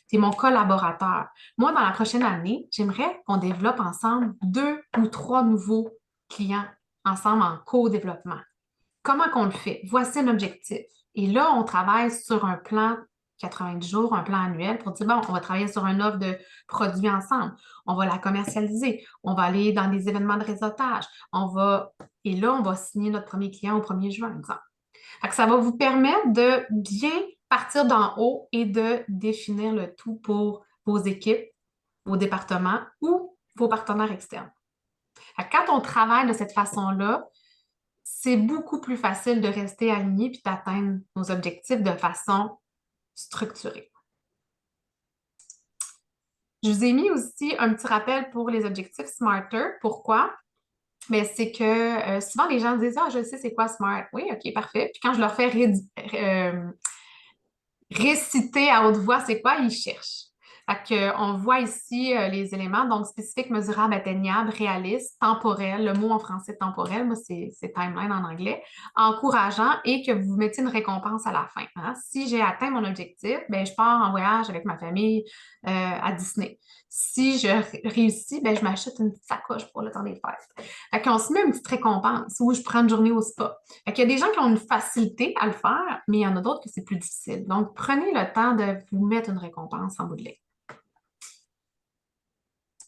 Tu es mon collaborateur. Moi, dans la prochaine année, j'aimerais qu'on développe ensemble 2 ou 3 nouveaux clients ensemble en co-développement. Comment qu'on le fait? Voici un objectif. Et là, on travaille sur un plan 90 jours, un plan annuel pour dire, bon, on va travailler sur une offre de produits ensemble. On va la commercialiser. On va aller dans des événements de réseautage. Et là, on va signer notre premier client au 1er juin, exemple. Ça va vous permettre de bien partir d'en haut et de définir le tout pour vos équipes, vos départements ou vos partenaires externes. Quand on travaille de cette façon-là, c'est beaucoup plus facile de rester aligné puis d'atteindre nos objectifs de façon structurée. Je vous ai mis aussi un petit rappel pour les objectifs SMARTER. Pourquoi? Bien, c'est que souvent les gens disent, ah, je sais c'est quoi SMART. Oui, OK, parfait. Puis quand je leur fais réciter à haute voix c'est quoi, ils cherchent. On voit ici les éléments, donc spécifique, mesurable, atteignable, réaliste, temporel, le mot en français temporel, moi c'est timeline en anglais, encourageant et que vous mettiez une récompense à la fin. Hein. Si j'ai atteint mon objectif, ben, je pars en voyage avec ma famille à Disney. Si je réussis, ben, je m'achète une petite sacoche pour le temps des fêtes. On se met une petite récompense ou je prends une journée au spa. Il y a des gens qui ont une facilité à le faire, mais il y en a d'autres que c'est plus difficile. Donc, prenez le temps de vous mettre une récompense en bout de ligne.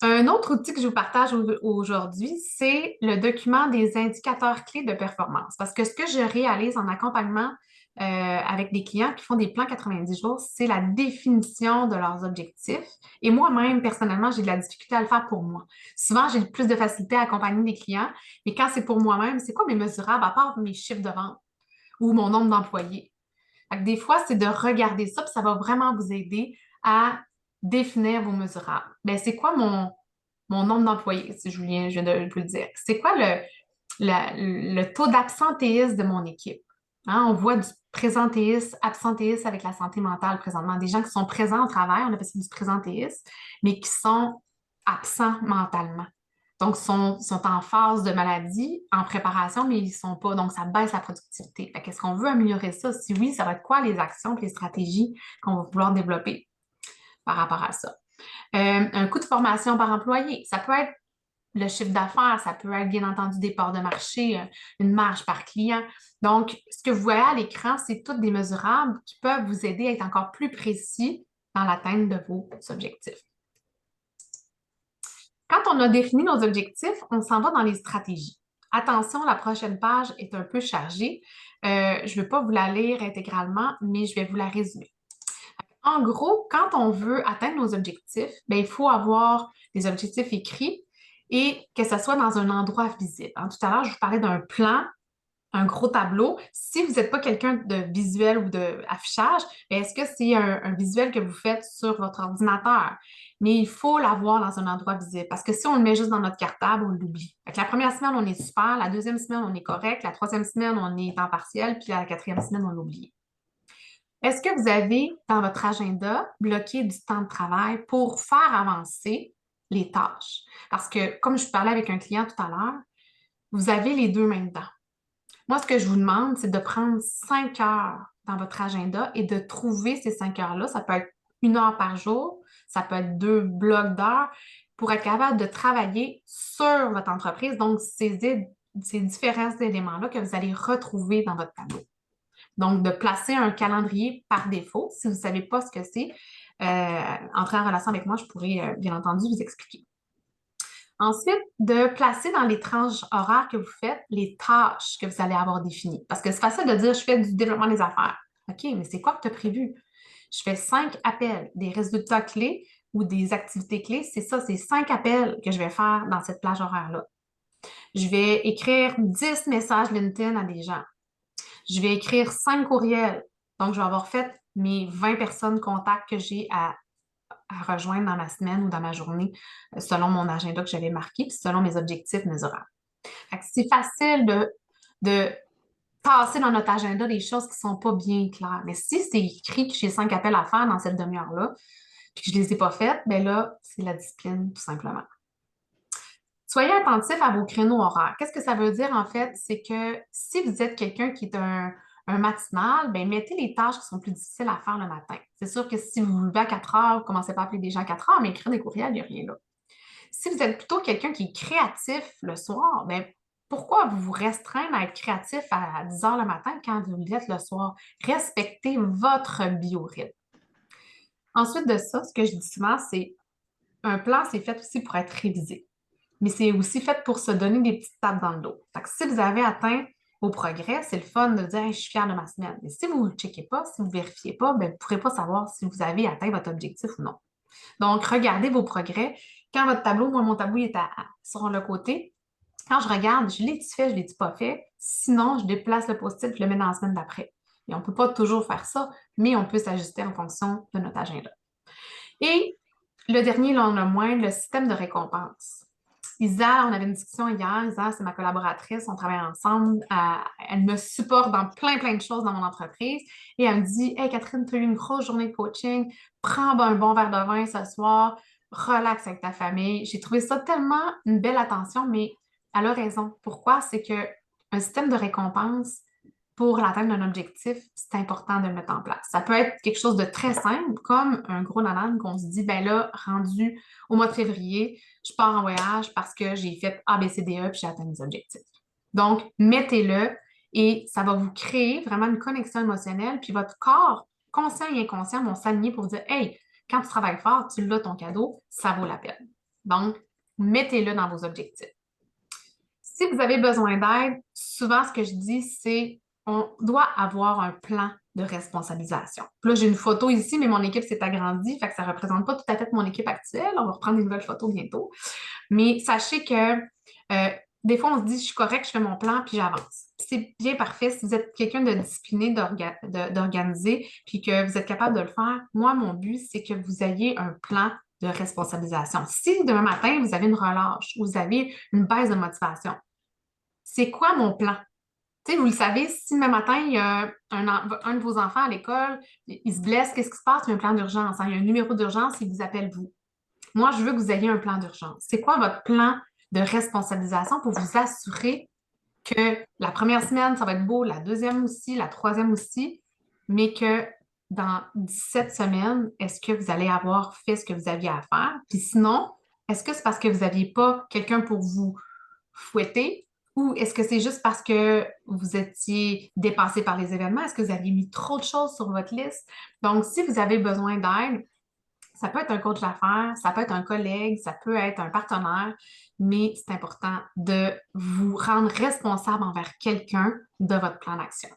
Un autre outil que je vous partage aujourd'hui, c'est le document des indicateurs clés de performance. Parce que ce que je réalise en accompagnement avec des clients qui font des plans 90 jours, c'est la définition de leurs objectifs. Et moi-même, personnellement, j'ai de la difficulté à le faire pour moi. Souvent, j'ai plus de facilité à accompagner des clients, mais quand c'est pour moi-même, c'est quoi mes mesurables à part mes chiffres de vente ou mon nombre d'employés? Des fois, c'est de regarder ça, puis ça va vraiment vous aider à définir vos mesurables. Bien, c'est quoi mon nombre d'employés, si je viens de vous le dire? C'est quoi le taux d'absentéisme de mon équipe? Hein, on voit du présentéisme, absentéisme avec la santé mentale présentement. Des gens qui sont présents au travail, on appelle ça du présentéisme, mais qui sont absents mentalement. Donc, sont en phase de maladie, en préparation, mais ils ne sont pas. Donc, ça baisse la productivité. Est-ce qu'on veut améliorer ça? Si oui, ça va être quoi les actions et les stratégies qu'on va vouloir développer par rapport à ça? Un coût de formation par employé, ça peut être le chiffre d'affaires, ça peut être bien entendu des parts de marché, une marge par client. Donc, ce que vous voyez à l'écran, c'est toutes des mesurables qui peuvent vous aider à être encore plus précis dans l'atteinte de vos objectifs. Quand on a défini nos objectifs, on s'en va dans les stratégies. Attention, la prochaine page est un peu chargée. Je ne vais pas vous la lire intégralement, mais je vais vous la résumer. En gros, quand on veut atteindre nos objectifs, bien, il faut avoir des objectifs écrits et que ce soit dans un endroit visible. Hein, tout à l'heure, je vous parlais d'un plan, un gros tableau. Si vous n'êtes pas quelqu'un de visuel ou d'affichage, est-ce que c'est un visuel que vous faites sur votre ordinateur? Mais il faut l'avoir dans un endroit visible parce que si on le met juste dans notre cartable, on l'oublie. La première semaine, on est super. La deuxième semaine, on est correct. La troisième semaine, on est en partiel. Puis la quatrième semaine, on l'oublie. Est-ce que vous avez dans votre agenda bloqué du temps de travail pour faire avancer les tâches? Parce que, comme je parlais avec un client tout à l'heure, vous avez les deux mains dedans. Moi, ce que je vous demande, c'est de prendre 5 heures dans votre agenda et de trouver ces 5 heures-là. Ça peut être 1 heure par jour, ça peut être 2 blocs d'heures pour être capable de travailler sur votre entreprise, donc saisir ces différents éléments-là que vous allez retrouver dans votre tableau. Donc, de placer un calendrier par défaut. Si vous ne savez pas ce que c'est, entrez en relation avec moi, je pourrais bien entendu vous expliquer. Ensuite, de placer dans les tranches horaires que vous faites les tâches que vous allez avoir définies. Parce que c'est facile de dire, je fais du développement des affaires. OK, mais c'est quoi que tu as prévu? Je fais 5 appels, des résultats clés ou des activités clés. C'est ça, c'est 5 appels que je vais faire dans cette plage horaire-là. Je vais écrire 10 messages LinkedIn à des gens. Je vais écrire 5 courriels. Donc, je vais avoir fait mes 20 personnes contacts que j'ai à rejoindre dans ma semaine ou dans ma journée selon mon agenda que j'avais marqué, puis selon mes objectifs mesurables. C'est facile de passer dans notre agenda des choses qui ne sont pas bien claires. Mais si c'est écrit que j'ai 5 appels à faire dans cette demi-heure-là, puis que je ne les ai pas faites, bien là, c'est la discipline, tout simplement. Soyez attentif à vos créneaux horaires. Qu'est-ce que ça veut dire, en fait? C'est que si vous êtes quelqu'un qui est un matinal, bien, mettez les tâches qui sont plus difficiles à faire le matin. C'est sûr que si vous vous levez à 4 heures, vous ne commencez pas à appeler des gens à 4 heures, mais écrire des courriels, il n'y a rien là. Si vous êtes plutôt quelqu'un qui est créatif le soir, bien, pourquoi vous restreindre à être créatif à 10 heures le matin quand vous l'êtes le soir? Respectez votre biorhythme. Ensuite de ça, ce que je dis souvent, c'est un plan, c'est fait aussi pour être révisé. Mais c'est aussi fait pour se donner des petites tapes dans le dos. Fait que si vous avez atteint vos progrès, c'est le fun de dire hey, je suis fière de ma semaine. Mais si vous ne le checkez pas, si vous ne vérifiez pas, ben, vous ne pourrez pas savoir si vous avez atteint votre objectif ou non. Donc, regardez vos progrès. Quand votre tableau, moi, mon tableau est sur le côté, quand je regarde, je l'ai-tu fait, je l'ai-tu pas fait? Sinon, je déplace le post-it et je le mets dans la semaine d'après. Et on ne peut pas toujours faire ça, mais on peut s'ajuster en fonction de notre agenda. Et le dernier, là, on a moins, le système de récompense. Isa, on avait une discussion hier. Isa, c'est ma collaboratrice. On travaille ensemble. Elle me supporte dans plein de choses dans mon entreprise. Et elle me dit hey, Catherine, tu as eu une grosse journée de coaching. Prends un bon verre de vin ce soir. Relax avec ta famille. J'ai trouvé ça tellement une belle attention, mais elle a raison. Pourquoi? C'est qu'un système de récompense pour l'atteinte d'un objectif, c'est important de le mettre en place. Ça peut être quelque chose de très simple, comme un gros nanane qu'on se dit, ben là, rendu au mois de février, je pars en voyage parce que j'ai fait A, B, C, D, E puis j'ai atteint mes objectifs. Donc, mettez-le et ça va vous créer vraiment une connexion émotionnelle, puis votre corps, conscient et inconscient, vont s'aligner pour vous dire, hey, quand tu travailles fort, tu l'as ton cadeau, ça vaut la peine. Donc, mettez-le dans vos objectifs. Si vous avez besoin d'aide, souvent ce que je dis, c'est on doit avoir un plan de responsabilisation. Puis là, j'ai une photo ici, mais mon équipe s'est agrandie, fait que ça ne représente pas tout à fait mon équipe actuelle. On va reprendre des nouvelles photos bientôt. Mais sachez que des fois, on se dit, je suis correct, je fais mon plan, puis j'avance. C'est bien parfait si vous êtes quelqu'un de discipliné, d'organisé, puis que vous êtes capable de le faire. Moi, mon but, c'est que vous ayez un plan de responsabilisation. Si demain matin, vous avez une relâche ou vous avez une baisse de motivation, c'est quoi mon plan? Tu sais, vous le savez, si demain matin, il y a un de vos enfants à l'école, il se blesse, qu'est-ce qui se passe? Il y a un plan d'urgence. Il y a un numéro d'urgence, il vous appelle vous. Moi, je veux que vous ayez un plan d'urgence. C'est quoi votre plan de responsabilisation pour vous assurer que la première semaine, ça va être beau, la deuxième aussi, la troisième aussi, mais que dans 17 semaines, est-ce que vous allez avoir fait ce que vous aviez à faire? Puis sinon, est-ce que c'est parce que vous n'aviez pas quelqu'un pour vous fouetter? Ou est-ce que c'est juste parce que vous étiez dépassé par les événements? Est-ce que vous aviez mis trop de choses sur votre liste? Donc, si vous avez besoin d'aide, ça peut être un coach d'affaires, ça peut être un collègue, ça peut être un partenaire, mais c'est important de vous rendre responsable envers quelqu'un de votre plan d'action.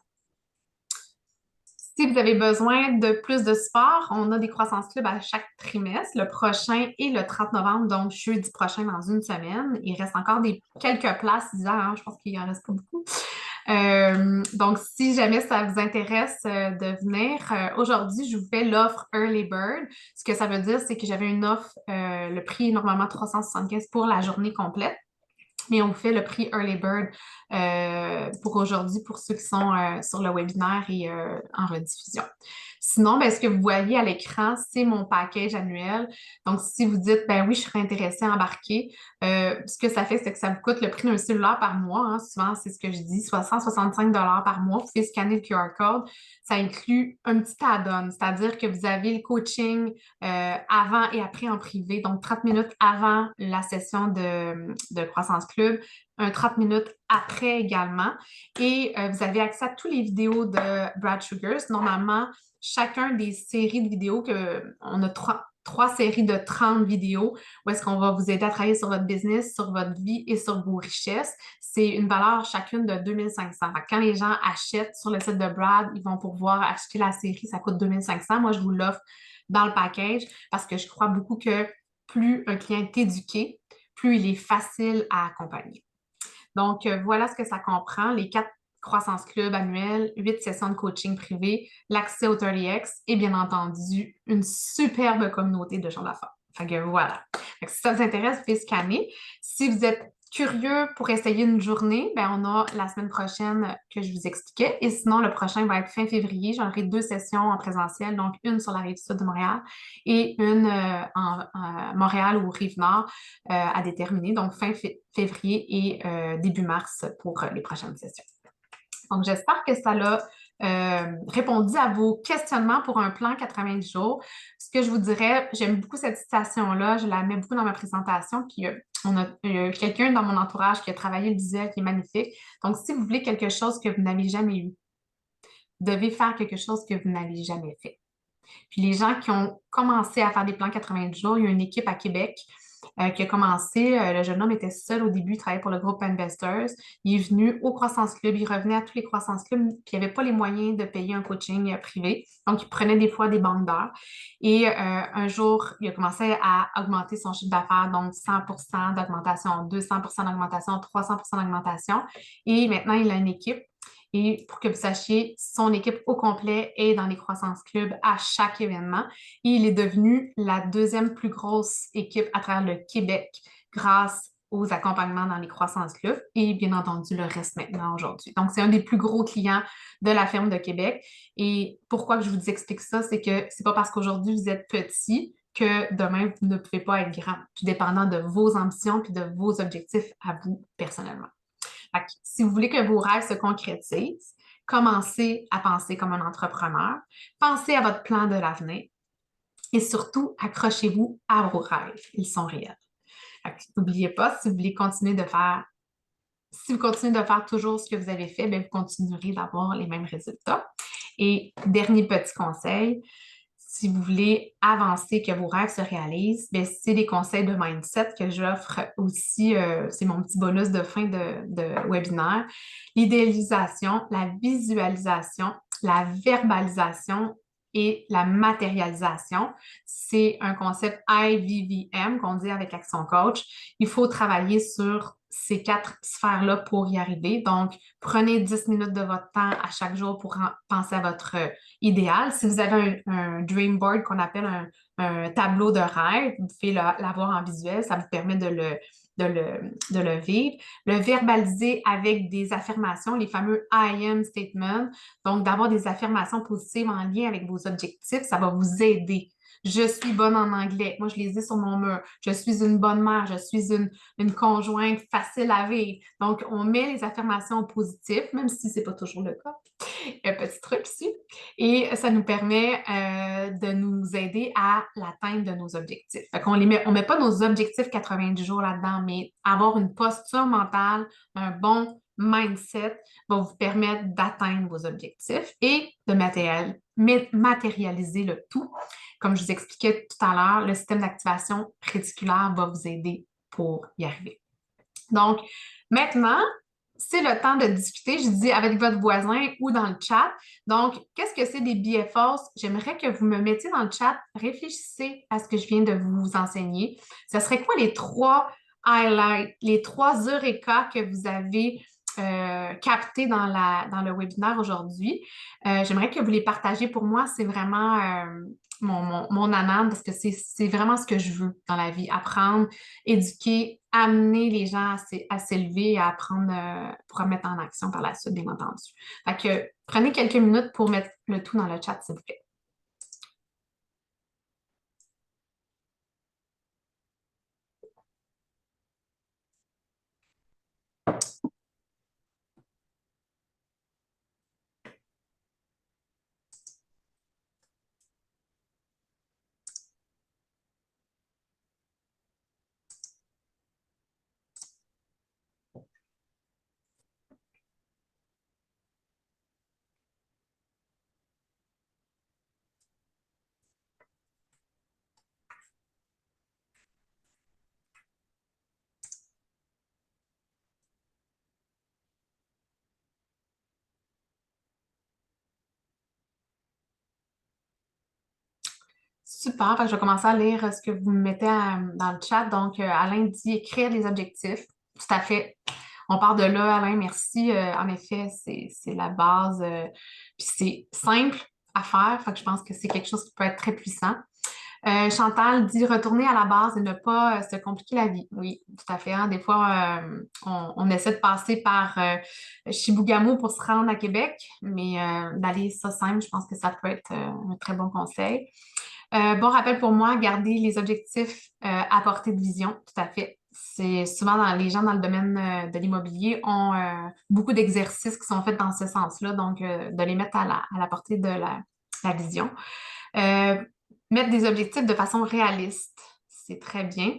Si vous avez besoin de plus de support, on a des croissances clubs à chaque trimestre, le prochain et le 30 novembre, donc jeudi prochain dans une semaine. Il reste encore quelques places, je pense qu'il n'en reste pas beaucoup. Donc, si jamais ça vous intéresse de venir, aujourd'hui, je vous fais l'offre Early Bird. Ce que ça veut dire, c'est que j'avais une offre, le prix est normalement 375 pour la journée complète. Mais on vous fait le prix Early Bird pour aujourd'hui, pour ceux qui sont sur le webinaire et en rediffusion. Sinon, ben, ce que vous voyez à l'écran, c'est mon package annuel. Donc, si vous dites, ben oui, je serais intéressée à embarquer, ce que ça fait, c'est que ça vous coûte le prix d'un cellulaire par mois. Hein. Souvent, c'est ce que je dis, 165 par mois. Vous pouvez scanner le QR code. Ça inclut un petit add-on, c'est-à-dire que vous avez le coaching avant et après en privé, donc 30 minutes avant la session de Croissance Club. club un 30 minutes après également. Et vous avez accès à toutes les vidéos de Brad Sugars. Normalement, chacun des séries de vidéos, on a trois séries de 30 vidéos où est-ce qu'on va vous aider à travailler sur votre business, sur votre vie et sur vos richesses. C'est une valeur chacune de 2500. Quand les gens achètent sur le site de Brad, ils vont pouvoir acheter la série, ça coûte 2500. Moi, je vous l'offre dans le package parce que je crois beaucoup que plus un client est éduqué, plus il est facile à accompagner. Donc, voilà ce que ça comprend, les 4 croissance club annuels, 8 sessions de coaching privé, l'accès au 30X et bien entendu, une superbe communauté de gens d'affaires. Fait que voilà. Fait que si ça vous intéresse, vous pouvez scanner. Si vous êtes curieux pour essayer une journée, ben on a la semaine prochaine que je vous expliquais. Et sinon, le prochain va être fin février. J'aurai 2 sessions en présentiel, donc une sur la rive sud de Montréal et une en Montréal ou Rive-Nord à déterminer, donc fin février et début mars pour les prochaines sessions. Donc, j'espère que ça l'a répondu à vos questionnements pour un plan 90 jours. Ce que je vous dirais, j'aime beaucoup cette citation-là, je la mets beaucoup dans ma présentation, puis on a quelqu'un dans mon entourage qui a travaillé le visuel qui est magnifique. Donc, si vous voulez quelque chose que vous n'avez jamais eu, vous devez faire quelque chose que vous n'avez jamais fait. Puis les gens qui ont commencé à faire des plans 90 jours, il y a une équipe à Québec qui a commencé. Le jeune homme était seul au début, il travaillait pour le groupe Investors. Il est venu au Croissance Club, il revenait à tous les Croissance Clubs, puis il n'avait pas les moyens de payer un coaching privé. Donc, il prenait des fois des banques d'heures. Et un jour, il a commencé à augmenter son chiffre d'affaires, donc 100% d'augmentation, 200% d'augmentation, 300% d'augmentation. Et maintenant, il a une équipe. Et pour que vous sachiez, son équipe au complet est dans les Croissance Clubs à chaque événement. Et il est devenu la deuxième plus grosse équipe à travers le Québec grâce aux accompagnements dans les Croissance Clubs et bien entendu le reste maintenant aujourd'hui. Donc, c'est un des plus gros clients de la ferme de Québec. Et pourquoi que je vous explique ça, c'est que c'est pas parce qu'aujourd'hui vous êtes petit que demain vous ne pouvez pas être grand, tout dépendant de vos ambitions puis de vos objectifs à vous personnellement. Fait que si vous voulez que vos rêves se concrétisent, commencez à penser comme un entrepreneur, pensez à votre plan de l'avenir et surtout, accrochez-vous à vos rêves. Ils sont réels. N'oubliez pas, si vous voulez continuer de faire, si vous continuez de faire toujours ce que vous avez fait, bien, vous continuerez d'avoir les mêmes résultats. Et dernier petit conseil, si vous voulez avancer, que vos rêves se réalisent, bien, c'est des conseils de mindset que j'offre aussi. C'est mon petit bonus de fin de webinaire. L'idéalisation, la visualisation, la verbalisation et la matérialisation. C'est un concept IVVM qu'on dit avec Action Coach. Il faut travailler sur ces 4 sphères-là pour y arriver. Donc, prenez 10 minutes de votre temps à chaque jour pour penser à votre idéal. Si vous avez un dream board qu'on appelle un tableau de rêve, vous pouvez l'avoir en visuel, ça vous permet de le vivre. Le verbaliser avec des affirmations, les fameux I am statements. Donc, d'avoir des affirmations positives en lien avec vos objectifs, ça va vous aider. Je suis bonne en anglais. Moi, je les ai sur mon mur. Je suis une bonne mère. Je suis une conjointe facile à vivre. Donc, on met les affirmations positives, même si ce n'est pas toujours le cas. Un petit truc ici. Et ça nous permet de nous aider à l'atteinte de nos objectifs. Fait qu'on on met pas nos objectifs 90 jours là-dedans, mais avoir une posture mentale, un bon mindset va vous permettre d'atteindre vos objectifs et de matérialiser le tout. Comme je vous expliquais tout à l'heure, le système d'activation réticulaire va vous aider pour y arriver. Donc, maintenant, c'est le temps de discuter, je dis avec votre voisin ou dans le chat. Donc, qu'est-ce que c'est des billets fausses? J'aimerais que vous me mettiez dans le chat, réfléchissez à ce que je viens de vous enseigner. Ce serait quoi les 3 highlights, les 3 eureka que vous avez captés dans le webinaire aujourd'hui? J'aimerais que vous les partagiez pour moi. C'est vraiment mon âme parce que c'est vraiment ce que je veux dans la vie. Apprendre, éduquer, amener les gens à s'élever et à apprendre pour mettre en action par la suite, bien entendu. Fait que prenez quelques minutes pour mettre le tout dans le chat, s'il vous plaît. Super. Fait que je vais commencer à lire ce que vous me mettez dans le chat. Donc, Alain dit écrire des objectifs. Tout à fait. On part de là, Alain, merci. En effet, c'est la base. Puis c'est simple à faire. Fait que je pense que c'est quelque chose qui peut être très puissant. Chantal dit retourner à la base et ne pas se compliquer la vie. Oui, tout à fait, hein. Des fois, on essaie de passer par Chibougamau pour se rendre à Québec, mais d'aller ça simple, je pense que ça peut être un très bon conseil. Bon rappel pour moi, garder les objectifs à portée de vision, tout à fait. C'est souvent les gens dans le domaine de l'immobilier ont beaucoup d'exercices qui sont faits dans ce sens-là, donc de les mettre à la portée de la vision. Euh, Mettre des objectifs de façon réaliste, c'est très bien.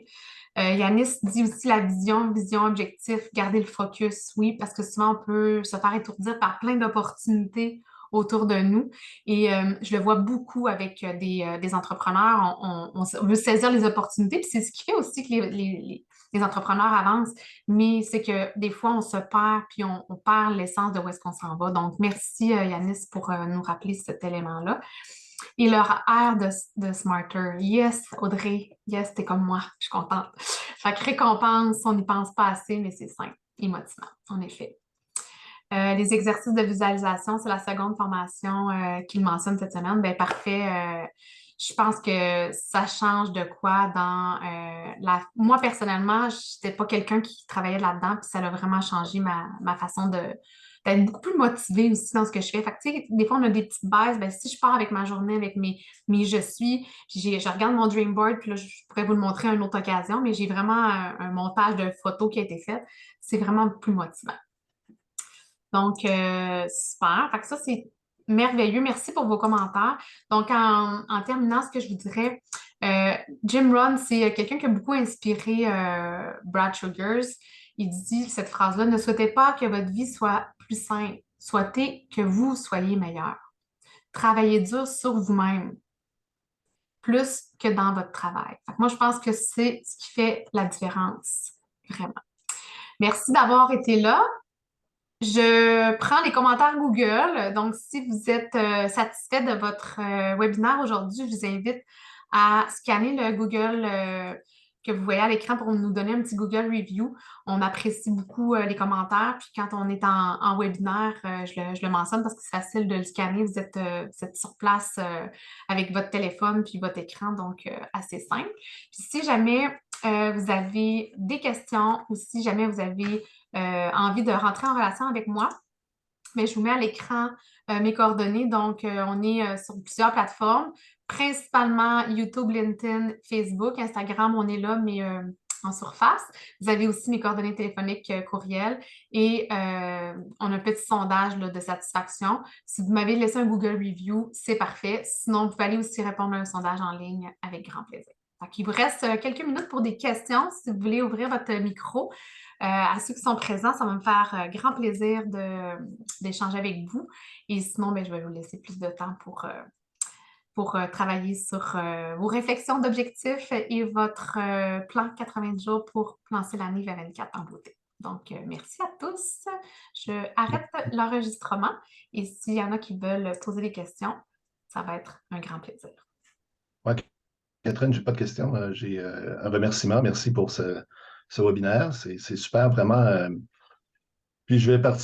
Yanis dit aussi la vision, objectif, garder le focus, oui, parce que souvent on peut se faire étourdir par plein d'opportunités autour de nous. Et je le vois beaucoup avec des entrepreneurs. On veut saisir les opportunités, puis c'est ce qui fait aussi que les entrepreneurs avancent, mais c'est que des fois, on se perd, puis on perd l'essence de où est-ce qu'on s'en va. Donc, merci Yanis pour nous rappeler cet élément-là. Et leur air de Smarter. Yes, Audrey, yes, t'es comme moi, je suis contente. Chaque récompense, on n'y pense pas assez, mais c'est simple et motivant, en effet. Les exercices de visualisation, c'est la seconde formation qu'il mentionne cette semaine. Ben parfait. Je pense que ça change de quoi dans Moi, personnellement, je n'étais pas quelqu'un qui travaillait là-dedans, puis ça a vraiment changé ma façon d'être beaucoup plus motivée aussi dans ce que je fais. Fait que, tu sais, des fois, on a des petites bases. Ben, si je pars avec ma journée, avec mes je suis, je regarde mon dream board, puis là, je pourrais vous le montrer à une autre occasion, mais j'ai vraiment un montage de photos qui a été fait. C'est vraiment plus motivant. Donc, super. Fait que ça, c'est merveilleux. Merci pour vos commentaires. Donc, en terminant, ce que je vous dirais, Jim Rohn, c'est quelqu'un qui a beaucoup inspiré Brad Sugars. Il dit cette phrase-là, ne souhaitez pas que votre vie soit plus simple, souhaitez que vous soyez meilleur. Travaillez dur sur vous-même, plus que dans votre travail. Fait que moi, je pense que c'est ce qui fait la différence, vraiment. Merci d'avoir été là. Je prends les commentaires Google. Donc, si vous êtes satisfait de votre webinaire aujourd'hui, je vous invite à scanner le Google que vous voyez à l'écran pour nous donner un petit Google Review. On apprécie beaucoup les commentaires. Puis quand on est en webinaire, je le mentionne parce que c'est facile de le scanner. Vous êtes sur place avec votre téléphone puis votre écran, donc assez simple. Puis si jamais vous avez des questions ou si jamais vous avez envie de rentrer en relation avec moi, mais je vous mets à l'écran mes coordonnées. Donc, on est sur plusieurs plateformes, principalement YouTube, LinkedIn, Facebook, Instagram, on est là, mais en surface. Vous avez aussi mes coordonnées téléphoniques, courriel et on a un petit sondage là, de satisfaction. Si vous m'avez laissé un Google Review, c'est parfait. Sinon, vous pouvez aller aussi répondre à un sondage en ligne avec grand plaisir. Donc, il vous reste quelques minutes pour des questions si vous voulez ouvrir votre micro. À ceux qui sont présents, ça va me faire grand plaisir d'échanger avec vous. Et sinon, ben, je vais vous laisser plus de temps pour travailler sur vos réflexions d'objectifs et votre plan 90 jours pour lancer l'année 2024 en beauté. Donc, merci à tous. Je arrête l'enregistrement et s'il y en a qui veulent poser des questions, ça va être un grand plaisir. Oui, Catherine, je n'ai pas de questions. J'ai un remerciement. Merci pour ce webinaire. C'est super, vraiment. Puis je vais participer.